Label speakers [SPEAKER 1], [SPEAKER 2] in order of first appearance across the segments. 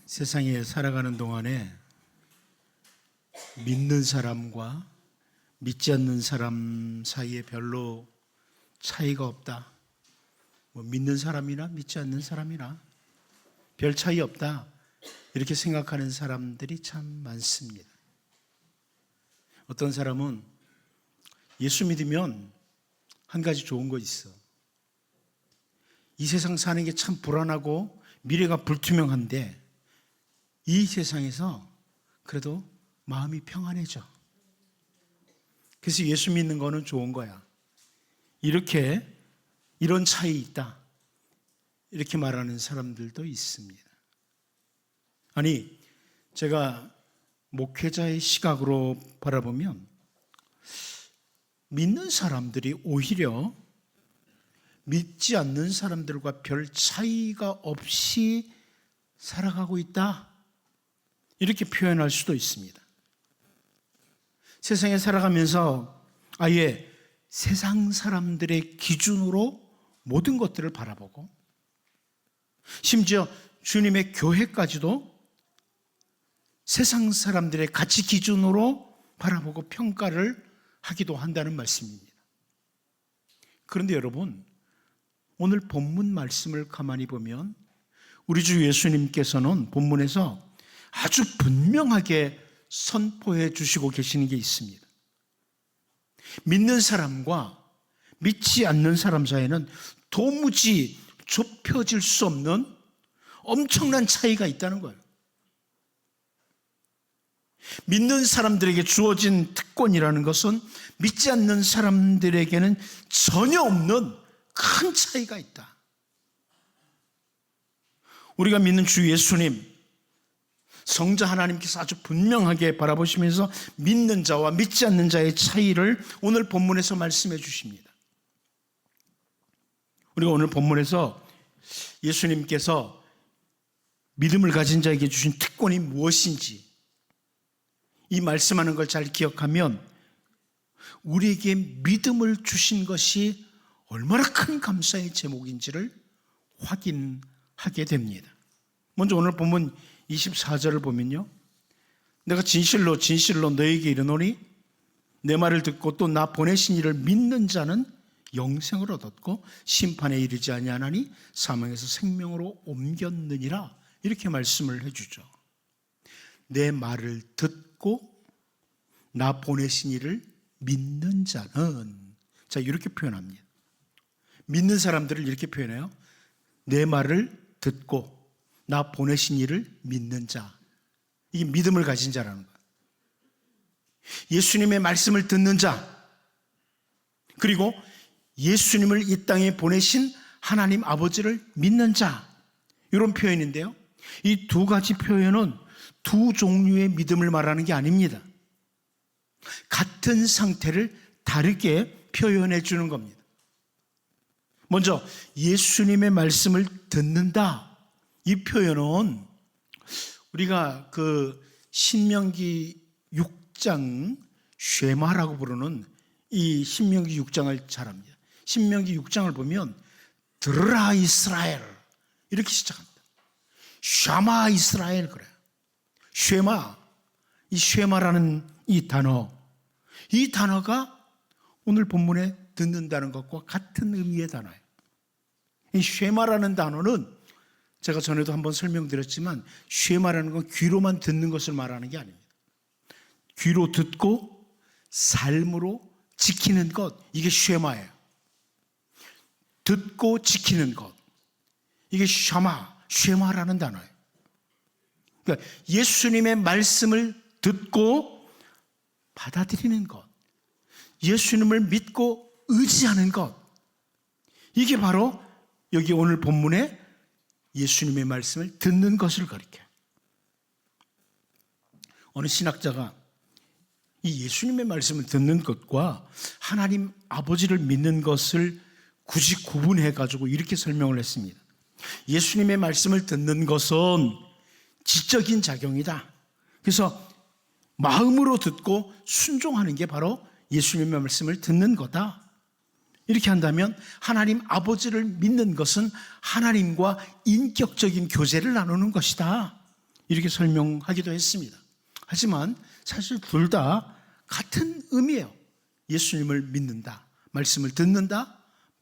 [SPEAKER 1] 세상에 살아가는 동안에 믿는 사람과 믿지 않는 사람 사이에 별로 차이가 없다. 믿는 사람이나 믿지 않는 사람이나 별 차이 없다. 이렇게 생각하는 사람들이 참 많습니다. 어떤 사람은 예수 믿으면 한 가지 좋은 거 있어. 이 세상 사는 게 참 불안하고 미래가 불투명한데 이 세상에서 그래도 마음이 평안해져. 그래서 예수 믿는 거는 좋은 거야. 이런 차이 있다. 이렇게 말하는 사람들도 있습니다. 아니, 제가 목회자의 시각으로 바라보면 믿는 사람들이 오히려 믿지 않는 사람들과 별 차이가 없이 살아가고 있다. 이렇게 표현할 수도 있습니다. 세상에 살아가면서 아예 세상 사람들의 기준으로 모든 것들을 바라보고 심지어 주님의 교회까지도 세상 사람들의 가치 기준으로 바라보고 평가를 하기도 한다는 말씀입니다. 그런데 여러분, 오늘 본문 말씀을 가만히 보면 우리 주 예수님께서는 본문에서 아주 분명하게 선포해 주시고 계시는 게 있습니다. 믿는 사람과 믿지 않는 사람 사이에는 도무지 좁혀질 수 없는 엄청난 차이가 있다는 거예요. 믿는 사람들에게 주어진 특권이라는 것은 믿지 않는 사람들에게는 전혀 없는 큰 차이가 있다. 우리가 믿는 주 예수님, 성자 하나님께서 아주 분명하게 바라보시면서 믿는 자와 믿지 않는 자의 차이를 오늘 본문에서 말씀해 주십니다. 우리가 오늘 본문에서 예수님께서 믿음을 가진 자에게 주신 특권이 무엇인지 이 말씀하는 걸 잘 기억하면 우리에게 믿음을 주신 것이 얼마나 큰 감사의 제목인지를 확인하게 됩니다. 먼저 오늘 본문 24절을 보면요, 내가 진실로 너에게 이르노니 내 말을 듣고 또 나 보내신 이를 믿는 자는 영생을 얻었고 심판에 이르지 아니하나니 사망에서 생명으로 옮겼느니라. 이렇게 말씀을 해주죠. 내 말을 듣고 나 보내신 이를 믿는 자는, 자, 이렇게 표현합니다. 믿는 사람들을 이렇게 표현해요. 내 말을 듣고 나 보내신 이를 믿는 자. 이게 믿음을 가진 자라는 거예요. 예수님의 말씀을 듣는 자, 그리고 예수님을 이 땅에 보내신 하나님 아버지를 믿는 자, 이런 표현인데요, 이 두 가지 표현은 두 종류의 믿음을 말하는 게 아닙니다. 같은 상태를 다르게 표현해 주는 겁니다. 먼저 예수님의 말씀을 듣는다, 이 표현은 우리가 그 신명기 6장 쉐마라고 부르는 이 신명기 6장을 잘 압니다. 신명기 6장을 보면 들으라 이스라엘 이렇게 시작합니다. 샤마 이스라엘 그래요. 쉐마, 이 쉐마라는 이 단어가 오늘 본문에 듣는다는 것과 같은 의미의 단어예요. 이 쉐마라는 단어는 제가 전에도 한번 설명드렸지만 쉐마라는 건 귀로만 듣는 것을 말하는 게 아닙니다. 귀로 듣고 삶으로 지키는 것, 이게 쉐마예요. 듣고 지키는 것, 이게 쉐마라는 단어예요. 그러니까 예수님의 말씀을 듣고 받아들이는 것, 예수님을 믿고 의지하는 것, 이게 바로 여기 오늘 본문에 예수님의 말씀을 듣는 것을 가리켜요. 어느 신학자가 이 예수님의 말씀을 듣는 것과 하나님 아버지를 믿는 것을 굳이 구분해가지고 이렇게 설명을 했습니다. 예수님의 말씀을 듣는 것은 지적인 작용이다. 그래서 마음으로 듣고 순종하는 게 바로 예수님의 말씀을 듣는 거다. 이렇게 한다면 하나님 아버지를 믿는 것은 하나님과 인격적인 교제를 나누는 것이다. 이렇게 설명하기도 했습니다. 하지만 사실 둘 다 같은 의미예요. 예수님을 믿는다, 말씀을 듣는다,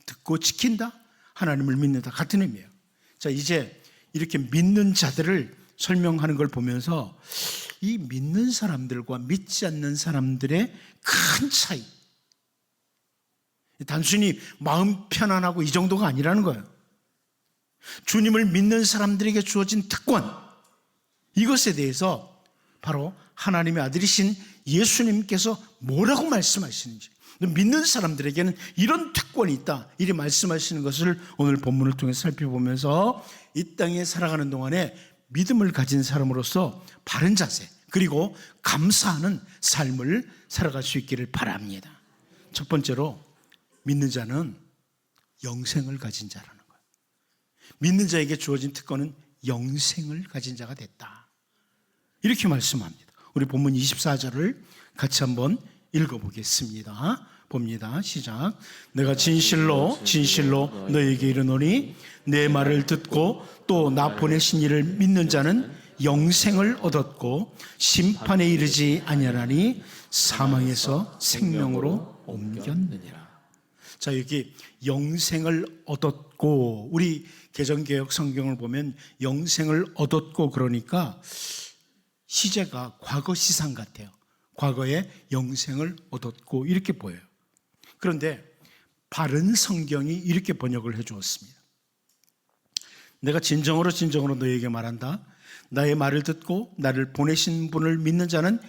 [SPEAKER 1] 듣고 지킨다, 하나님을 믿는다, 같은 의미예요. 자, 이제 이렇게 믿는 자들을 설명하는 걸 보면서 이 믿는 사람들과 믿지 않는 사람들의 큰 차이, 단순히 마음 편안하고 이 정도가 아니라는 거예요. 주님을 믿는 사람들에게 주어진 특권, 이것에 대해서 바로 하나님의 아들이신 예수님께서 뭐라고 말씀하시는지, 믿는 사람들에게는 이런 특권이 있다, 이렇게 말씀하시는 것을 오늘 본문을 통해 살펴보면서 이 땅에 살아가는 동안에 믿음을 가진 사람으로서 바른 자세, 그리고 감사하는 삶을 살아갈 수 있기를 바랍니다. 첫 번째로, 믿는 자는 영생을 가진 자라는 거예요. 믿는 자에게 주어진 특권은 영생을 가진 자가 됐다, 이렇게 말씀합니다. 우리 본문 24절을 같이 한번 읽어보겠습니다. 봅니다. 시작. 내가 진실로 진실로 너에게 이르노니 내 말을 듣고 또 나 보내신 이를 믿는 자는 영생을 얻었고 심판에 이르지 아니하나니 사망에서 생명으로 옮겼느니라. 자, 여기 영생을 얻었고, 우리 개정개혁 성경을 보면 영생을 얻었고 그러니까 시제가 과거 시상 같아요. 과거에 영생을 얻었고 이렇게 보여요. 그런데 바른 성경이 이렇게 번역을 해주었습니다. 내가 진정으로 너에게 말한다. 나의 말을 듣고 나를 보내신 분을 믿는 자는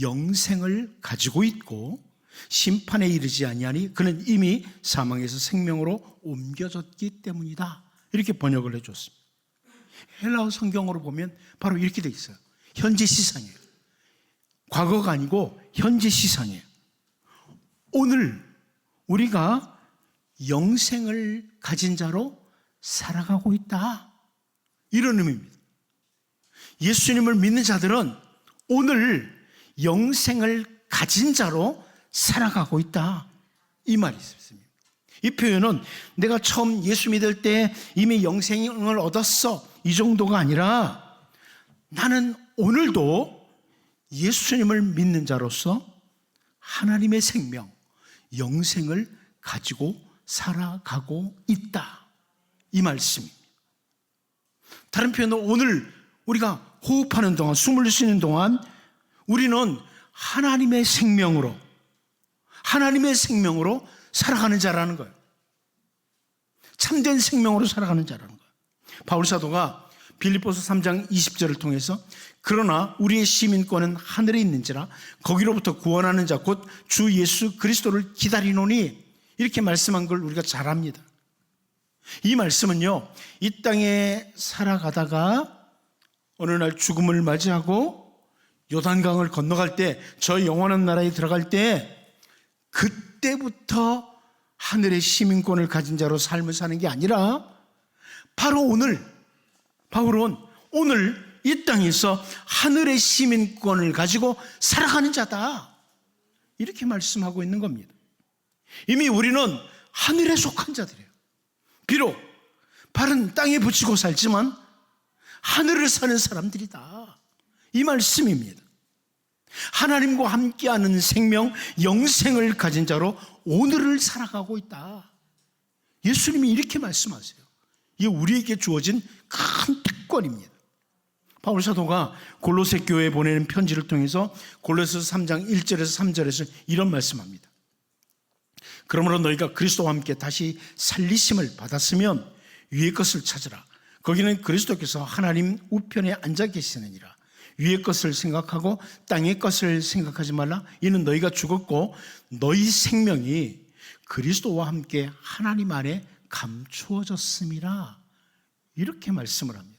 [SPEAKER 1] 영생을 가지고 있고 심판에 이르지 아니하니 그는 이미 사망에서 생명으로 옮겨졌기 때문이다, 이렇게 번역을 해줬습니다. 헬라어 성경으로 보면 바로 이렇게 돼 있어요. 현재 시상이에요. 과거가 아니고 현재 시상이에요. 오늘 우리가 영생을 가진 자로 살아가고 있다, 이런 의미입니다. 예수님을 믿는 자들은 오늘 영생을 가진 자로 살아가고 있다, 이 말이 있습니다. 이 표현은 내가 처음 예수 믿을 때 이미 영생을 얻었어, 이 정도가 아니라 나는 오늘도 예수님을 믿는 자로서 하나님의 생명, 영생을 가지고 살아가고 있다, 이 말씀입니다. 다른 표현으로 오늘 우리가 호흡하는 동안, 숨을 쉬는 동안 우리는 하나님의 생명으로 살아가는 자라는 거예요. 참된 생명으로 살아가는 자라는 거예요. 바울 사도가 빌립보서 3장 20절을 통해서 그러나 우리의 시민권은 하늘에 있는지라 거기로부터 구원하는 자 곧 주 예수 그리스도를 기다리노니, 이렇게 말씀한 걸 우리가 잘 압니다. 이 말씀은요, 이 땅에 살아가다가 어느 날 죽음을 맞이하고 요단강을 건너갈 때, 저 영원한 나라에 들어갈 때, 그때부터 하늘의 시민권을 가진 자로 삶을 사는 게 아니라 바로 오늘, 바울은 오늘 이 땅에서 하늘의 시민권을 가지고 살아가는 자다, 이렇게 말씀하고 있는 겁니다. 이미 우리는 하늘에 속한 자들이에요. 비록 발은 땅에 붙이고 살지만 하늘을 사는 사람들이다, 이 말씀입니다. 하나님과 함께하는 생명, 영생을 가진 자로 오늘을 살아가고 있다, 예수님이 이렇게 말씀하세요. 이게 우리에게 주어진 큰 특권입니다. 바울 사도가 골로새 교회에 보내는 편지를 통해서 골로새서 3장 1절에서 3절에서 이런 말씀합니다. 그러므로 너희가 그리스도와 함께 다시 살리심을 받았으면 위의 것을 찾으라. 거기는 그리스도께서 하나님 우편에 앉아 계시느니라. 위의 것을 생각하고 땅의 것을 생각하지 말라. 이는 너희가 죽었고 너희 생명이 그리스도와 함께 하나님 안에 감추어졌음이라, 이렇게 말씀을 합니다.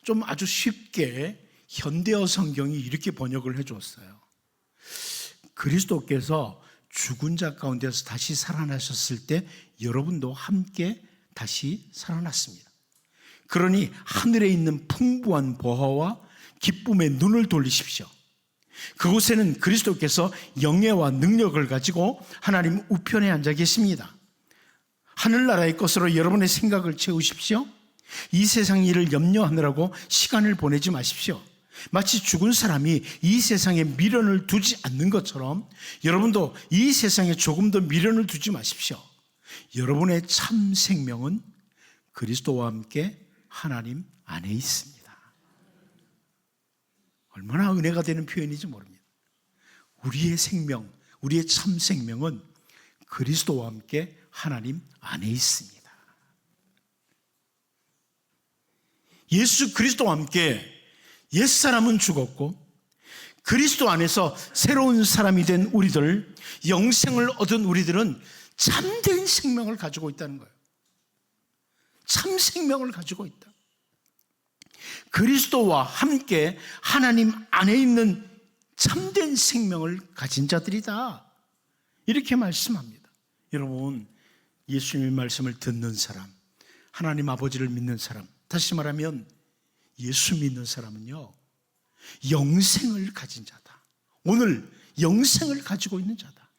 [SPEAKER 1] 좀 아주 쉽게 현대어 성경이 이렇게 번역을 해주었어요. 그리스도께서 죽은 자 가운데서 다시 살아나셨을 때 여러분도 함께 다시 살아났습니다. 그러니 하늘에 있는 풍부한 보화와 기쁨의 눈을 돌리십시오. 그곳에는 그리스도께서 영예와 능력을 가지고 하나님 우편에 앉아 계십니다. 하늘나라의 것으로 여러분의 생각을 채우십시오. 이 세상 일을 염려하느라고 시간을 보내지 마십시오. 마치 죽은 사람이 이 세상에 미련을 두지 않는 것처럼 여러분도 이 세상에 조금 더 미련을 두지 마십시오. 여러분의 참 생명은 그리스도와 함께 하나님 안에 있습니다. 얼마나 은혜가 되는 표현인지 모릅니다. 우리의 생명, 우리의 참 생명은 그리스도와 함께 하나님 안에 있습니다. 예수 그리스도와 함께 옛사람은 죽었고 그리스도 안에서 새로운 사람이 된 우리들, 영생을 얻은 우리들은 참된 생명을 가지고 있다는 거예요. 참 생명을 가지고 있다. 그리스도와 함께 하나님 안에 있는 참된 생명을 가진 자들이다. 이렇게 말씀합니다. 여러분, 예수님의 말씀을 듣는 사람, 하나님 아버지를 믿는 사람, 다시 말하면 예수 믿는 사람은요, 영생을 가진 자다. 오늘 영생을 가지고 있는 자다.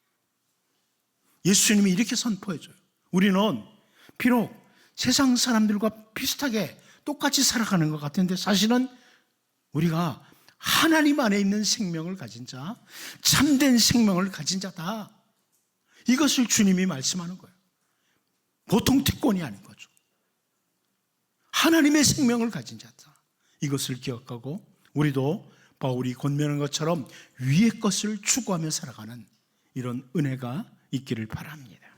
[SPEAKER 1] 예수님이 이렇게 선포해줘요. 우리는 비록 세상 사람들과 비슷하게 똑같이 살아가는 것 같은데 사실은 우리가 하나님 안에 있는 생명을 가진 자, 참된 생명을 가진 자다. 이것을 주님이 말씀하는 거예요. 보통 특권이 아닌 거죠. 하나님의 생명을 가진 자다. 이것을 기억하고 우리도 바울이 권면한 것처럼 위의 것을 추구하며 살아가는 이런 은혜가 있기를 바랍니다.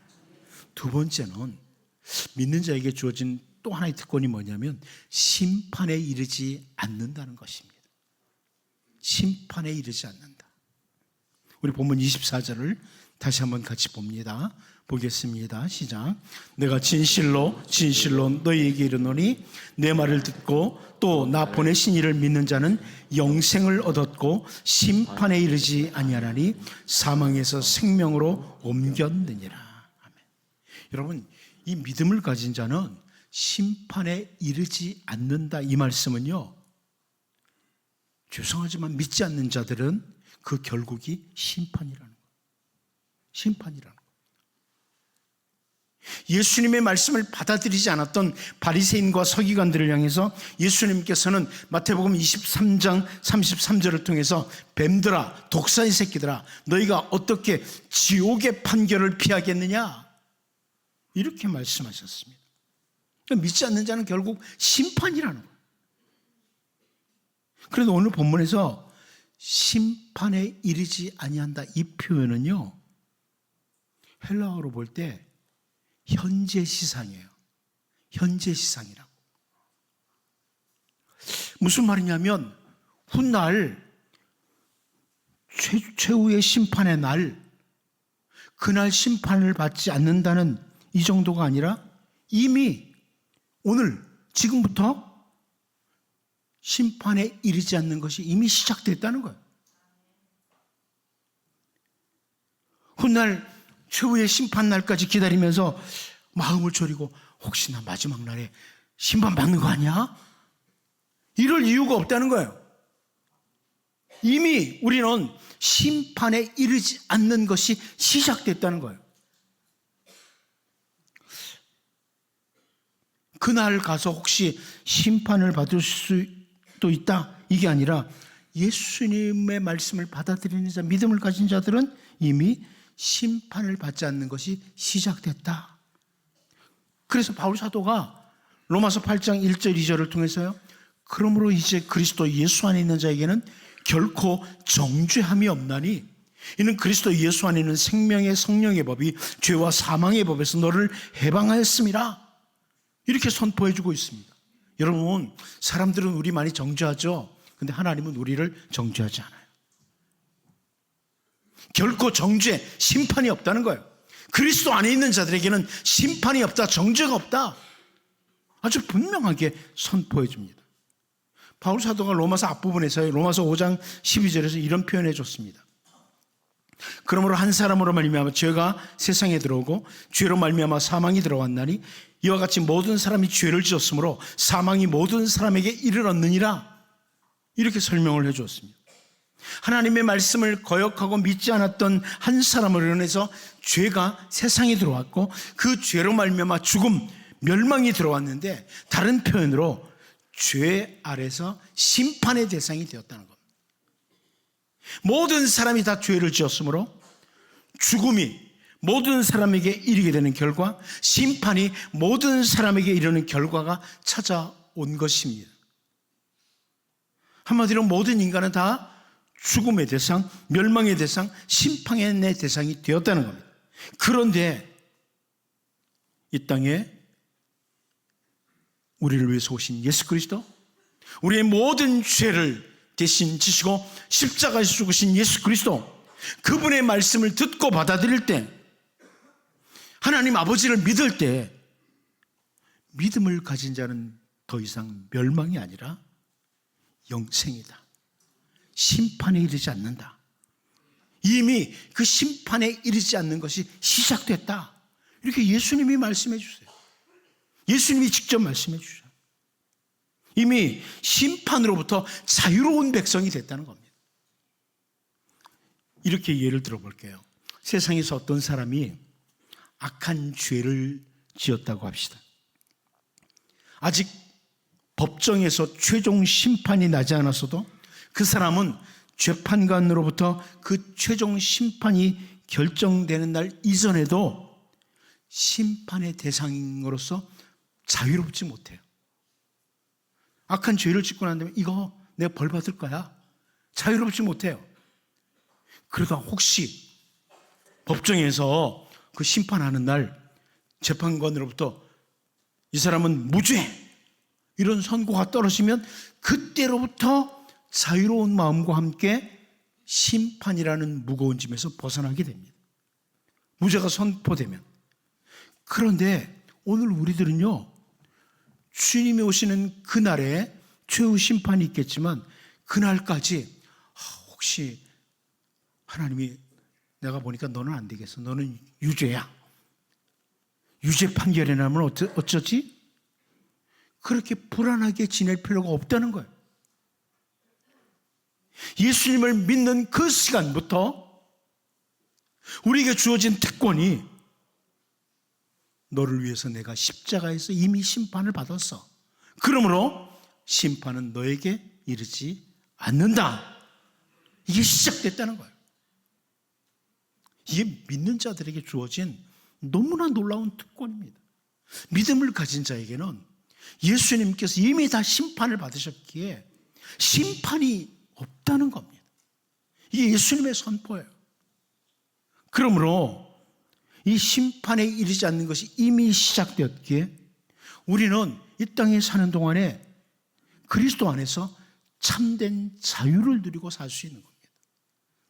[SPEAKER 1] 두 번째는 믿는 자에게 주어진 또 하나의 특권이 뭐냐면 심판에 이르지 않는다는 것입니다. 심판에 이르지 않는다. 우리 본문 24절을 다시 한번 같이 봅니다. 보겠습니다. 시작. 내가 진실로 진실로 너희에게 이르노니 내 말을 듣고 또 나 보내신 이를 믿는 자는 영생을 얻었고 심판에 이르지 아니하나니 사망에서 생명으로 옮겼느니라. 아멘. 여러분, 이 믿음을 가진 자는 심판에 이르지 않는다. 이 말씀은요, 죄송하지만 믿지 않는 자들은 그 결국이 심판이라는 거예요. 심판이라는 거예요. 예수님의 말씀을 받아들이지 않았던 바리새인과 서기관들을 향해서 예수님께서는 마태복음 23장 33절을 통해서 뱀들아, 독사의 새끼들아, 너희가 어떻게 지옥의 판결을 피하겠느냐, 이렇게 말씀하셨습니다. 믿지 않는 자는 결국 심판이라는 거예요. 그런데 오늘 본문에서 심판에 이르지 아니한다, 이 표현은요, 헬라어로 볼 때 현재 시상이에요. 현재 시상이라고. 무슨 말이냐면 훗날 최후의 심판의 날, 그날 심판을 받지 않는다는 이 정도가 아니라 이미 오늘 지금부터 심판에 이르지 않는 것이 이미 시작됐다는 거예요. 훗날 최후의 심판날까지 기다리면서 마음을 졸이고 혹시나 마지막 날에 심판받는 거 아니야? 이럴 이유가 없다는 거예요. 이미 우리는 심판에 이르지 않는 것이 시작됐다는 거예요. 그날 가서 혹시 심판을 받을 수도 있다, 이게 아니라 예수님의 말씀을 받아들이는 자, 믿음을 가진 자들은 이미 심판을 받지 않는 것이 시작됐다. 그래서 바울 사도가 로마서 8장 1절 2절을 통해서요, 그러므로 이제 그리스도 예수 안에 있는 자에게는 결코 정죄함이 없나니 이는 그리스도 예수 안에 있는 생명의 성령의 법이 죄와 사망의 법에서 너를 해방하였음이라. 이렇게 선포해주고 있습니다. 여러분, 사람들은 우리 많이 정죄하죠. 근데 하나님은 우리를 정죄하지 않아요. 결코 정죄, 심판이 없다는 거예요. 그리스도 안에 있는 자들에게는 심판이 없다, 정죄가 없다, 아주 분명하게 선포해 줍니다. 바울 사도가 로마서 앞부분에서 로마서 5장 12절에서 이런 표현해 줬습니다. 그러므로 한 사람으로 말미암아 죄가 세상에 들어오고 죄로 말미암아 사망이 들어왔나니 이와 같이 모든 사람이 죄를 지었으므로 사망이 모든 사람에게 이르렀느니라. 이렇게 설명을 해 주었습니다. 하나님의 말씀을 거역하고 믿지 않았던 한 사람으로 인해서 죄가 세상에 들어왔고 그 죄로 말미암아 죽음, 멸망이 들어왔는데 다른 표현으로 죄 아래서 심판의 대상이 되었다는 겁니다. 모든 사람이 다 죄를 지었으므로 죽음이 모든 사람에게 이르게 되는 결과, 심판이 모든 사람에게 이르는 결과가 찾아온 것입니다. 한마디로 모든 인간은 다 죽음의 대상, 멸망의 대상, 심판의 대상이 되었다는 겁니다. 그런데 이 땅에 우리를 위해서 오신 예수 그리스도, 우리의 모든 죄를 대신 지시고 십자가에서 죽으신 예수 그리스도, 그분의 말씀을 듣고 받아들일 때, 하나님 아버지를 믿을 때, 믿음을 가진 자는 더 이상 멸망이 아니라 영생이다. 심판에 이르지 않는다. 이미 그 심판에 이르지 않는 것이 시작됐다. 이렇게 예수님이 말씀해 주세요. 예수님이 직접 말씀해 주셔요. 이미 심판으로부터 자유로운 백성이 됐다는 겁니다. 이렇게 예를 들어볼게요. 세상에서 어떤 사람이 악한 죄를 지었다고 합시다. 아직 법정에서 최종 심판이 나지 않았어도 그 사람은 재판관으로부터 그 최종 심판이 결정되는 날 이전에도 심판의 대상으로서 자유롭지 못해요. 악한 죄를 짓고 난 다음에 이거 내가 벌 받을 거야. 자유롭지 못해요. 그러다 혹시 법정에서 그 심판하는 날 재판관으로부터 이 사람은 무죄 이런 선고가 떨어지면 그때로부터 자유로운 마음과 함께 심판이라는 무거운 짐에서 벗어나게 됩니다. 무죄가 선포되면. 그런데 오늘 우리들은요, 주님이 오시는 그날에 최후 심판이 있겠지만 그날까지 혹시 하나님이 내가 보니까 너는 안 되겠어. 너는 유죄야. 유죄 판결이 나면 어쩌지? 그렇게 불안하게 지낼 필요가 없다는 거예요. 예수님을 믿는 그 시간부터 우리에게 주어진 특권이 너를 위해서 내가 십자가에서 이미 심판을 받았어. 그러므로 심판은 너에게 이르지 않는다. 이게 시작됐다는 거예요. 이게 믿는 자들에게 주어진 너무나 놀라운 특권입니다. 믿음을 가진 자에게는 예수님께서 이미 다 심판을 받으셨기에 심판이 없다는 겁니다. 이게 예수님의 선포예요. 그러므로 이 심판에 이르지 않는 것이 이미 시작되었기에 우리는 이 땅에 사는 동안에 그리스도 안에서 참된 자유를 누리고 살 수 있는 겁니다.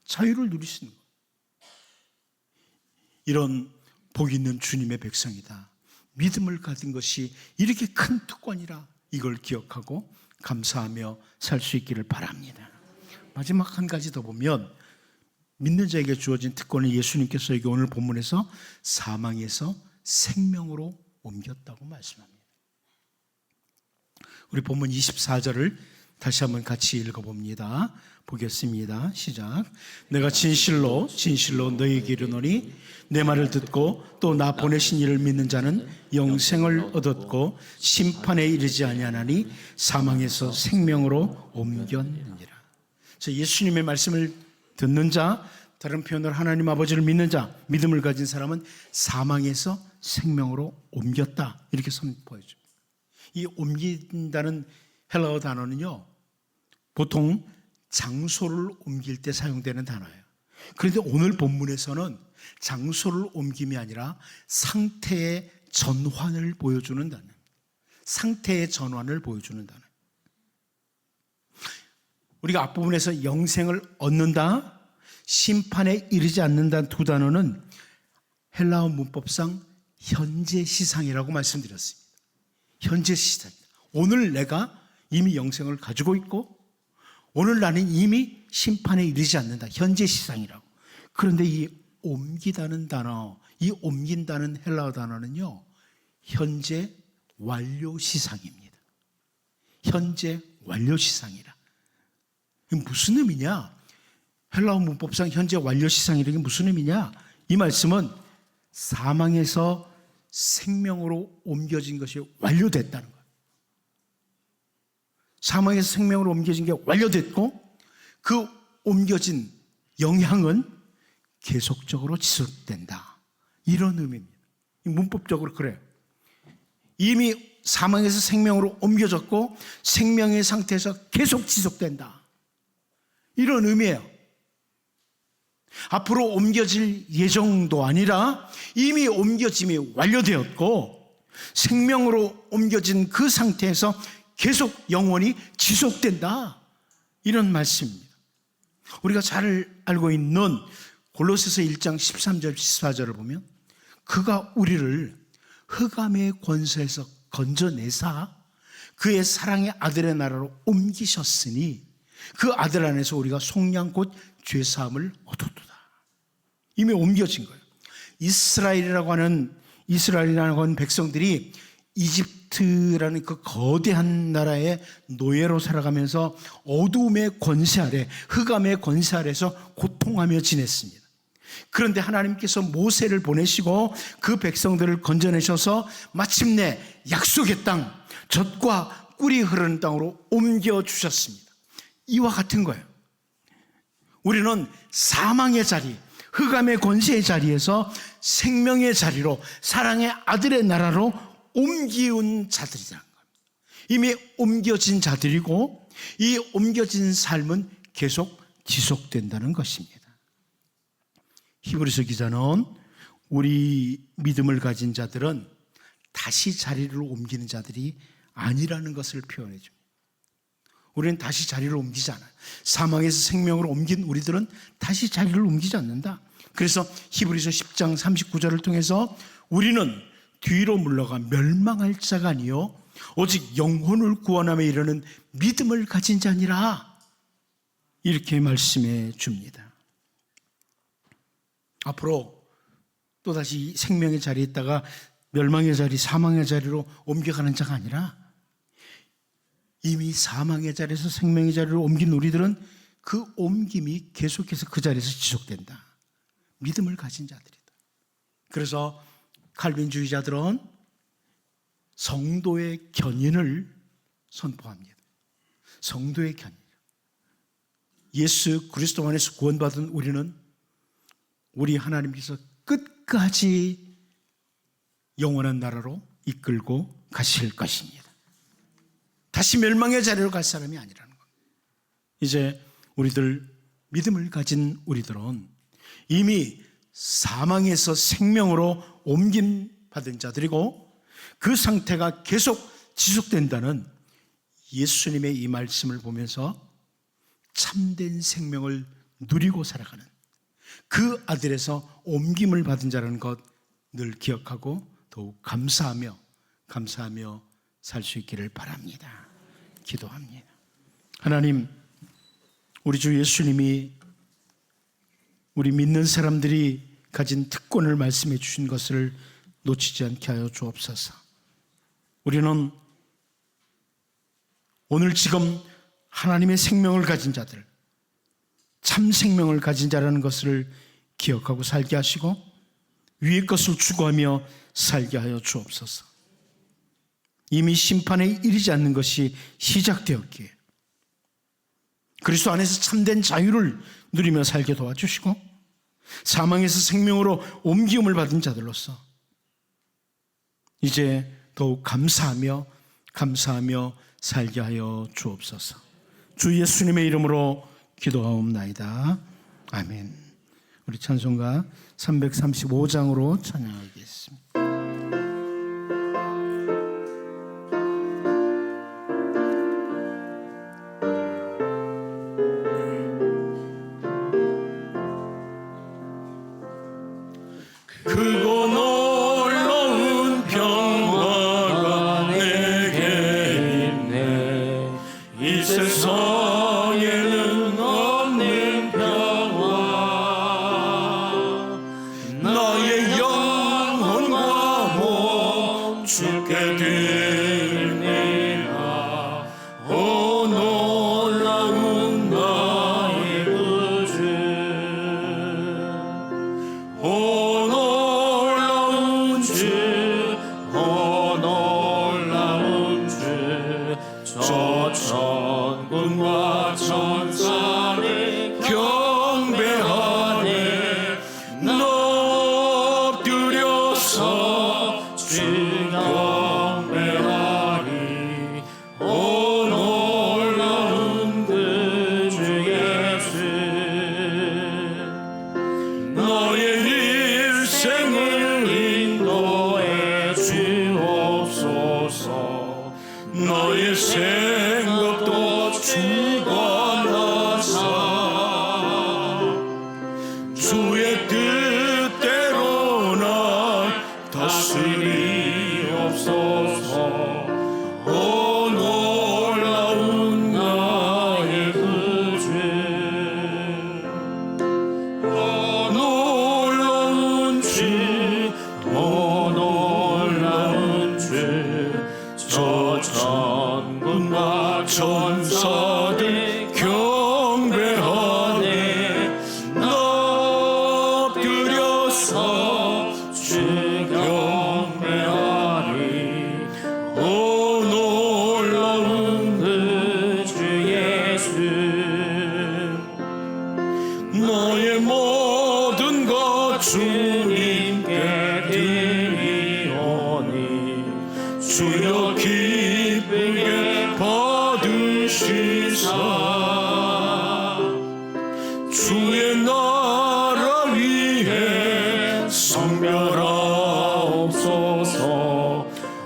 [SPEAKER 1] 자유를 누릴 수 있는 겁니다. 이런 복 있는 주님의 백성이다. 믿음을 가진 것이 이렇게 큰 특권이라 이걸 기억하고 감사하며 살 수 있기를 바랍니다. 마지막 한 가지 더 보면 믿는 자에게 주어진 특권을 예수님께서 여기 오늘 본문에서 사망에서 생명으로 옮겼다고 말씀합니다. 우리 본문 24절을 다시 한번 같이 읽어봅니다. 보겠습니다. 시작. 내가 진실로 너희에게 이르노니 내 말을 듣고 또 나 보내신 이를 믿는 자는 영생을 얻었고 심판에 이르지 아니하나니 사망에서 생명으로 옮겼느니라. 예수님의 말씀을 듣는 자, 다른 표현으로 하나님 아버지를 믿는 자, 믿음을 가진 사람은 사망에서 생명으로 옮겼다. 이렇게 선포해 줍니다. 이 옮긴다는 헬라어 단어는요, 보통 장소를 옮길 때 사용되는 단어예요. 그런데 오늘 본문에서는 장소를 옮김이 아니라 상태의 전환을 보여주는 단어입니다. 상태의 전환을 보여주는 단어. 우리가 앞부분에서 영생을 얻는다, 심판에 이르지 않는다 두 단어는 헬라어 문법상 현재 시상이라고 말씀드렸습니다. 현재 시상입니다. 오늘 내가 이미 영생을 가지고 있고 오늘 나는 이미 심판에 이르지 않는다. 현재 시상이라고. 그런데 이 옮기다는 단어, 이 옮긴다는 헬라어 단어는요, 현재 완료 시상입니다. 현재 완료 시상이라. 이게 무슨 의미냐? 헬라어 문법상 현재 완료 시상이라는 게 무슨 의미냐? 이 말씀은 사망에서 생명으로 옮겨진 것이 완료됐다는 거예요. 사망에서 생명으로 옮겨진 게 완료됐고 그 옮겨진 영향은 계속적으로 지속된다. 이런 의미입니다. 문법적으로 그래요. 이미 사망에서 생명으로 옮겨졌고 생명의 상태에서 계속 지속된다. 이런 의미예요. 앞으로 옮겨질 예정도 아니라 이미 옮겨짐이 완료되었고 생명으로 옮겨진 그 상태에서 계속 영원히 지속된다. 이런 말씀입니다. 우리가 잘 알고 있는 골로새서 1장 13절 14절을 보면 그가 우리를 흑암의 권세에서 건져내사 그의 사랑의 아들의 나라로 옮기셨으니 그 아들 안에서 우리가 속량 곧 죄사함을 얻었도다. 이미 옮겨진 거예요. 이스라엘이라고 하는 백성들이 이집트라는 그 거대한 나라의 노예로 살아가면서 어두움의 권세 아래, 흑암의 권세 아래서 고통하며 지냈습니다. 그런데 하나님께서 모세를 보내시고 그 백성들을 건져내셔서 마침내 약속의 땅, 젖과 꿀이 흐르는 땅으로 옮겨주셨습니다. 이와 같은 거예요. 우리는 사망의 자리, 흑암의 권세의 자리에서 생명의 자리로 사랑의 아들의 나라로 옮기운 자들이라는 겁니다. 이미 옮겨진 자들이고 이 옮겨진 삶은 계속 지속된다는 것입니다. 히브리서 기자는 우리 믿음을 가진 자들은 다시 자리를 옮기는 자들이 아니라는 것을 표현해 줍니다. 우리는 다시 자리를 옮기지 않아요. 사망에서 생명으로 옮긴 우리들은 다시 자리를 옮기지 않는다. 그래서 히브리서 10장 39절을 통해서 우리는 뒤로 물러가 멸망할 자가 아니요 오직 영혼을 구원함에 이르는 믿음을 가진 자니라. 이렇게 말씀해 줍니다. 앞으로 또다시 생명의 자리에 있다가 멸망의 자리, 사망의 자리로 옮겨가는 자가 아니라 이미 사망의 자리에서 생명의 자리로 옮긴 우리들은 그 옮김이 계속해서 그 자리에서 지속된다. 믿음을 가진 자들이다. 그래서 칼빈주의자들은 성도의 견인을 선포합니다. 성도의 견인. 예수 그리스도 안에서 구원받은 우리는 우리 하나님께서 끝까지 영원한 나라로 이끌고 가실 것입니다. 다시 멸망의 자리로 갈 사람이 아니라는 겁니다. 이제 우리들 믿음을 가진 우리들은 이미 사망에서 생명으로 옮김 받은 자들이고 그 상태가 계속 지속된다는 예수님의 이 말씀을 보면서 참된 생명을 누리고 살아가는 그 아들에서 옮김을 받은 자라는 것 늘 기억하고 더욱 감사하며 살 수 있기를 바랍니다. 기도합니다. 하나님, 우리 주 예수님이 우리 믿는 사람들이 가진 특권을 말씀해 주신 것을 놓치지 않게 하여 주옵소서. 우리는 오늘 지금 하나님의 생명을 가진 자들, 참 생명을 가진 자라는 것을 기억하고 살게 하시고 위의 것을 추구하며 살게 하여 주옵소서. 이미 심판에 이르지 않는 것이 시작되었기에 그리스도 안에서 참된 자유를 누리며 살게 도와주시고 사망에서 생명으로 옮기움을 받은 자들로서 이제 더욱 감사하며 살게 하여 주옵소서. 주 예수님의 이름으로 기도하옵나이다. 아멘. 우리 찬송가 335장으로 찬양하겠습니다.
[SPEAKER 2] 크고 놀라운 평화가 내게 있네. 이 세상에는 없는 평화. 나의 영혼과 몸 주께 드립니다. 오 놀라운 나의 구주. 오 놀라운 주 천군과 천사를 경배하네. 엎드려서 주 경배하리. 오 놀라운 그 주 예수, 너의 일생을 인도해 주옵소서. 너의 생각도 주관하사 주의 뜻대로 날 다스리옵소서. 오 놀라운 나의 구주, 오 놀라운 주, 오 놀라운 주, 저 천군과 천사들 경배하네. 엎드려서 주 경배하리. 오 놀라운 그 주 예수, 너의 모든 것 주님께 드리오니 주여 기쁘게 받으시사 주의 나라 위해 성별하옵소서.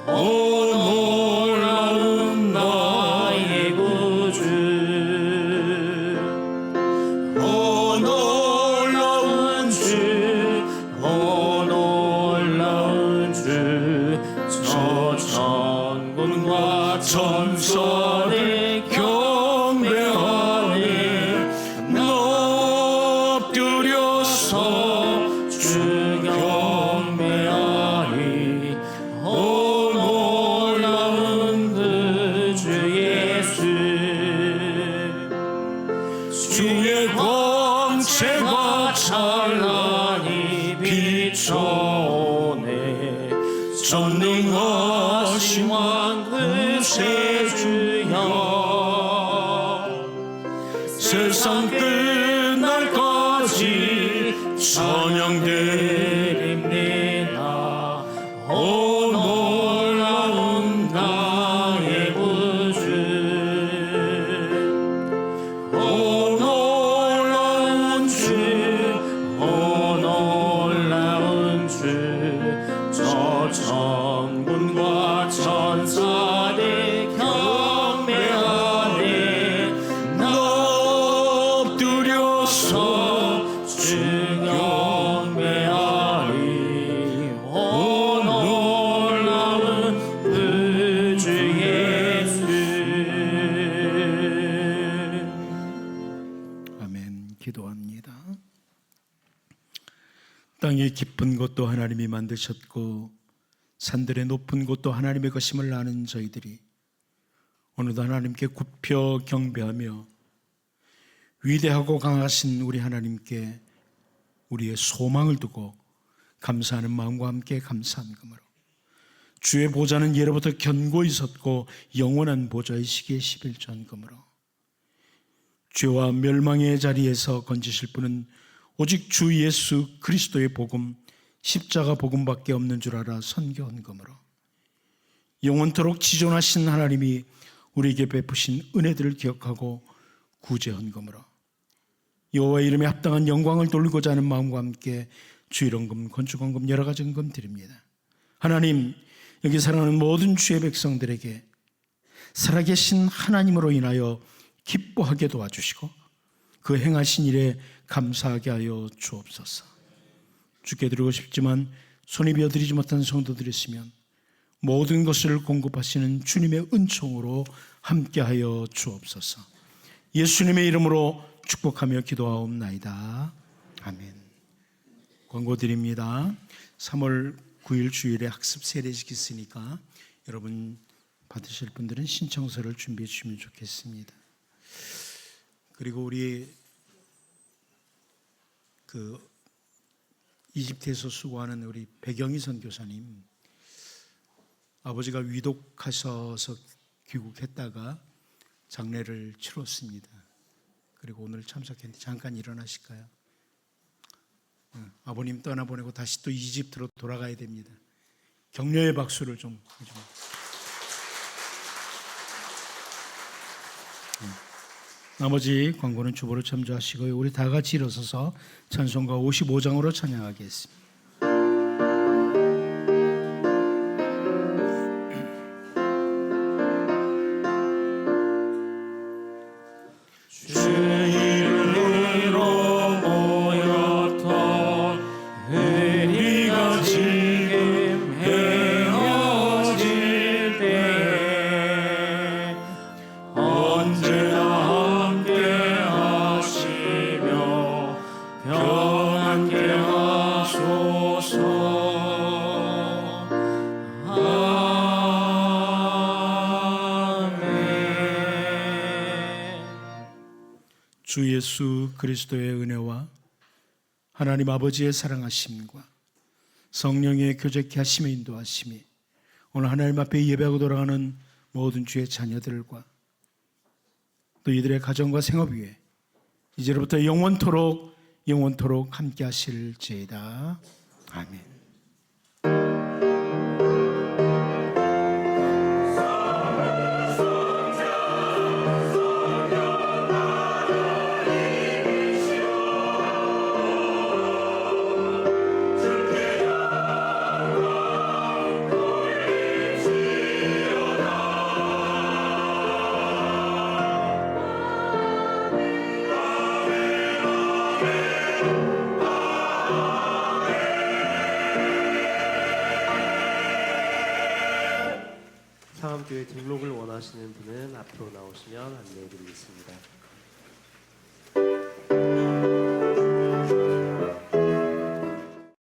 [SPEAKER 2] 오 놀라운 나의 구주, 오 놀라운 주, 오 놀라운 주, 저 천군과 천사를 경배하네. 엎드려서 주 경배하리. 오 놀라운 그 주 예수, 주의 광채가 찬란히 비춰오네. 전능하신 왕구세 주여, 세상 끝날까지 찬양드립니다. 오 놀라운 나의 구주, 오 놀라운 주, 오 놀라운 주, 저 천군과 천사들 경배하네. 엎드려서 주 경배하리. 오 놀라운 그 주 예수.
[SPEAKER 1] 아멘. 기도합니다. 땅의 깊은 곳도 하나님이 만드셨고 산들의 높은 곳도 하나님의 것임을 아는 저희들이 오늘도 하나님께 굽혀 경배하며 위대하고 강하신 우리 하나님께 우리의 소망을 두고 감사하는 마음과 함께 감사한 그러므로 주의 보좌는 예로부터 견고히 섰고 영원한 보좌이시기에 11전 그러므로 죄와 멸망의 자리에서 건지실 분은 오직 주 예수 그리스도의 복음, 십자가 복음밖에 없는 줄 알아 선교한 그러므로 영원토록 지존하신 하나님이 우리에게 베푸신 은혜들을 기억하고 구제한 그러므로 여호와의 이름에 합당한 영광을 돌리고자 하는 마음과 함께 주일원금, 건축원금, 여러 가지 헌금 드립니다. 하나님, 여기 사랑하는 모든 주의 백성들에게 살아계신 하나님으로 인하여 기뻐하게 도와주시고 그 행하신 일에 감사하게 하여 주옵소서. 주께 드리고 싶지만 손이 비어드리지 못한 성도들이 있으면 모든 것을 공급하시는 주님의 은총으로 함께하여 주옵소서. 예수님의 이름으로 축복하며 기도하옵나이다. 아멘. 광고 드립니다. 3월 9일 주일에 학습 세례식 있으니까 여러분 받으실 분들은 신청서를 준비해 주시면 좋겠습니다. 그리고 우리 이집트에서 수고하는 우리 백영희 선교사님, 아버지가 위독하셔서 귀국했다가 장례를 치렀습니다. 그리고 오늘 참석했는데 잠깐 일어나실까요? 아버님 떠나보내고 다시 또 이집트로 돌아가야 됩니다. 격려의 박수를 좀 해주세요. 나머지 광고는 주보를 참조하시고요. 우리 다 같이 일어서서 찬송가 55장으로 찬양하겠습니다.
[SPEAKER 2] 주 이름으로 모였던 우리가 지금 헤어질 때에 언제나 함께 하시며 평안케 하소서.
[SPEAKER 1] 주 예수 그리스도의 은혜와 하나님 아버지의 사랑하심과 성령의 교제케 하심에 인도하심이 오늘 하나님 앞에 예배하고 돌아가는 모든 주의 자녀들과 또 이들의 가정과 생업 위에 이제로부터 영원토록 함께 하실지어다. 아멘.
[SPEAKER 3] 상암교회 등록을 원하시는 분은 앞으로 나오시면 안내해드리겠습니다.